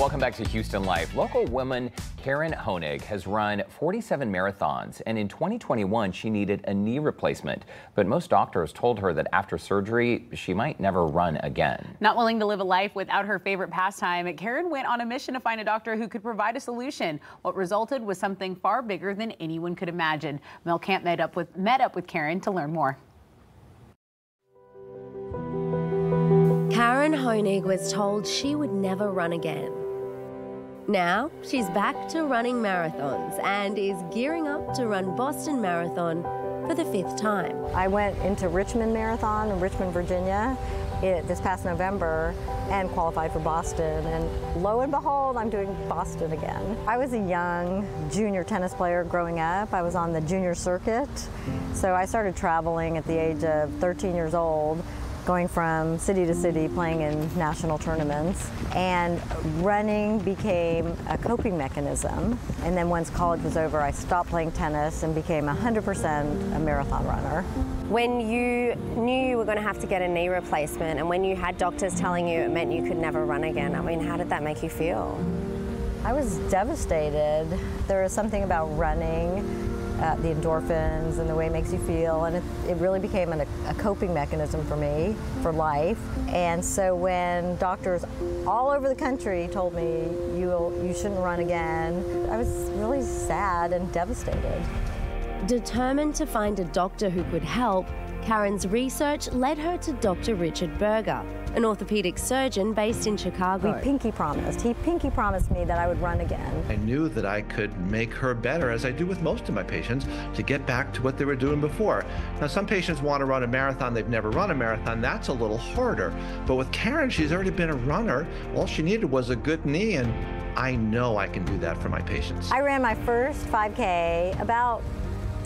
Welcome back to Houston Life. Local woman Caryn Honig has run 47 marathons, and in 2021 she needed a knee replacement. But most doctors told her that after surgery she might never run again. Not willing to live a life without her favorite pastime, Caryn went on a mission to find a doctor who could provide a solution. What resulted was something far bigger than anyone could imagine. Mel Camp met up with Caryn to learn more. Caryn Honig was told she would never run again. Now she's back to running marathons and is gearing up to run Boston Marathon for the 5th time. I went into Richmond Marathon in Richmond, Virginia this past November and qualified for Boston, and lo and behold, I'm doing Boston again. I was a young junior tennis player growing up. I was on the junior circuit, so I started traveling at the age of 13 years old, going from city to city playing in national tournaments, and running became a coping mechanism. And then once college was over, I stopped playing tennis and became 100% a marathon runner. When you knew you were going to have to get a knee replacement and when you had doctors telling you it meant you could never run again, I mean, how did that make you feel? I was devastated. There is something about running, the endorphins and the way it makes you feel, and it really became a coping mechanism for me for life. And so when doctors all over the country told me you shouldn't run again, I was really sad and devastated. Determined to find a doctor who could help, Caryn's research led her to Dr. Richard Berger, an orthopedic surgeon based in Chicago. He pinky promised me that I would run again. I knew that I could make her better, as I do with most of my patients, to get back to what they were doing before. Now, some patients want to run a marathon, they've never run a marathon, that's a little harder. But with Caryn, she's already been a runner. All she needed was a good knee, and I know I can do that for my patients. I ran my first 5K about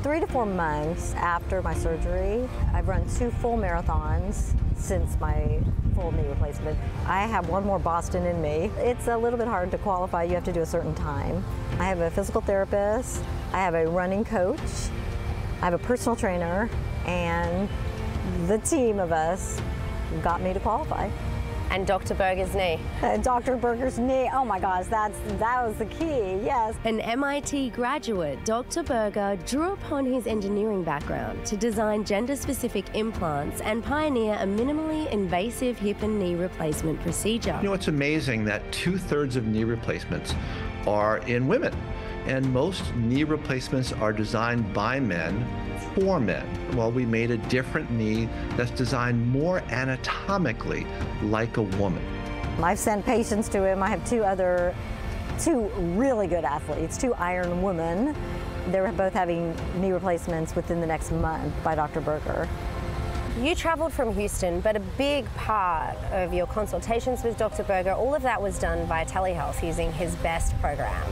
3 to 4 months after my surgery. I've run 2 full marathons since my full knee replacement. I have one more Boston in me. It's a little bit hard to qualify. You have to do a certain time. I have a physical therapist, I have a running coach, I have a personal trainer, and the team of us got me to qualify. And Dr. Berger's knee. Dr. Berger's knee, oh my gosh, that was the key, yes. An MIT graduate, Dr. Berger drew upon his engineering background to design gender-specific implants and pioneer a minimally invasive hip and knee replacement procedure. You know, it's amazing that 2/3 of knee replacements are in women, and most knee replacements are designed by men for men. Well, we made a different knee that's designed more anatomically like a woman. I've sent patients to him. I have two really good athletes, 2 Iron women. They're both having knee replacements within the next month by Dr. Berger. You traveled from Houston, but a big part of your consultations with Dr. Berger, all of that was done via telehealth using his BEST program.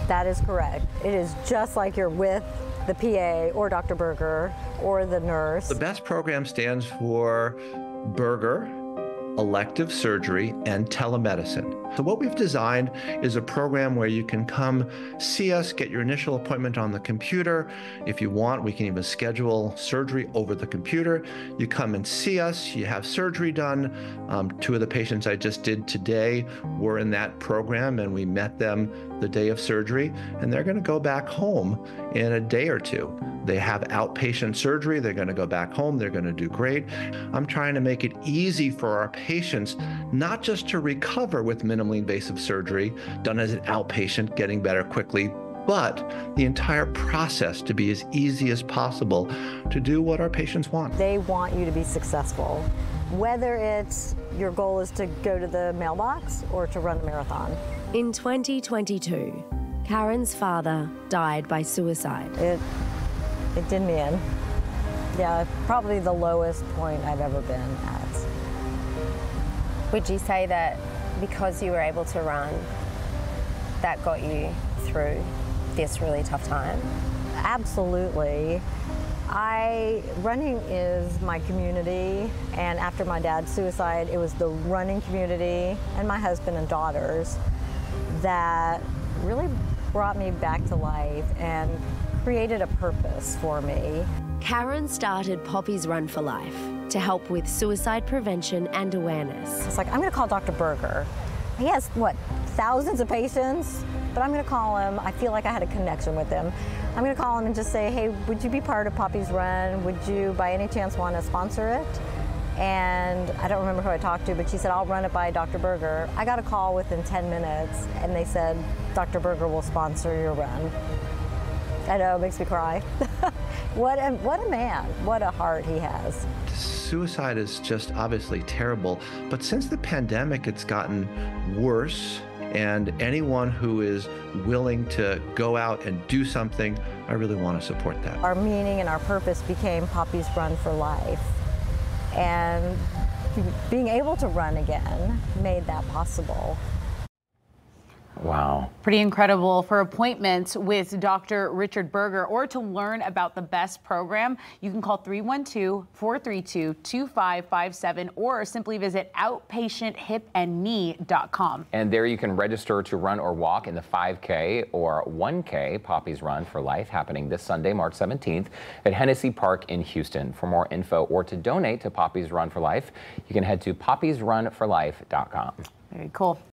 That is correct. It is just like you're with the PA or Dr. Berger or the nurse. The BEST program stands for Berger, Elective Surgery, and Telemedicine. So what we've designed is a program where you can come see us, get your initial appointment on the computer. If you want, we can even schedule surgery over the computer. You come and see us, you have surgery done. 2 of the patients I just did today were in that program, and we met them the day of surgery, and they're going to go back home in a day or 2. They have outpatient surgery, they're going to go back home, they're going to do great. I'm trying to make it easy for our patients, not just to recover with minimally invasive surgery done as an outpatient, getting better quickly, but the entire process to be as easy as possible to do what our patients want. They want you to be successful, whether it's your goal is to go to the mailbox or to run a marathon. In 2022, Caryn's father died by suicide. It did me in. Yeah, probably the lowest point I've ever been at. Would you say that because you were able to run, that got you through this really tough time? Absolutely. Running is my community, and after my dad's suicide, it was the running community and my husband and daughters that really brought me back to life and created a purpose for me. Caryn started Poppy's Run for Life to help with suicide prevention and awareness. It's like, I'm gonna call Dr. Berger. He has, what, thousands of patients, but I'm going to call him. I feel like I had a connection with him. I'm going to call him and just say, hey, would you be part of Poppy's Run? Would you by any chance want to sponsor it? And I don't remember who I talked to, but she said, I'll run it by Dr. Berger. I got a call within 10 minutes, and they said, Dr. Berger will sponsor your run. I know, it makes me cry. What a man, what a heart he has. Suicide is just obviously terrible, but since the pandemic, it's gotten worse, and anyone who is willing to go out and do something, I really want to support that. Our meaning and our purpose became Poppy's Run for Life. And being able to run again made that possible. Wow. Pretty incredible. For appointments with Dr. Richard Berger or to learn about the BEST program, you can call 312-432-2557 or simply visit outpatienthipandknee.com. And there you can register to run or walk in the 5K or 1K Poppy's Run for Life, happening this Sunday, March 17th at Hennessy Park in Houston. For more info or to donate to Poppy's Run for Life, you can head to poppysrunforlife.com. Very cool.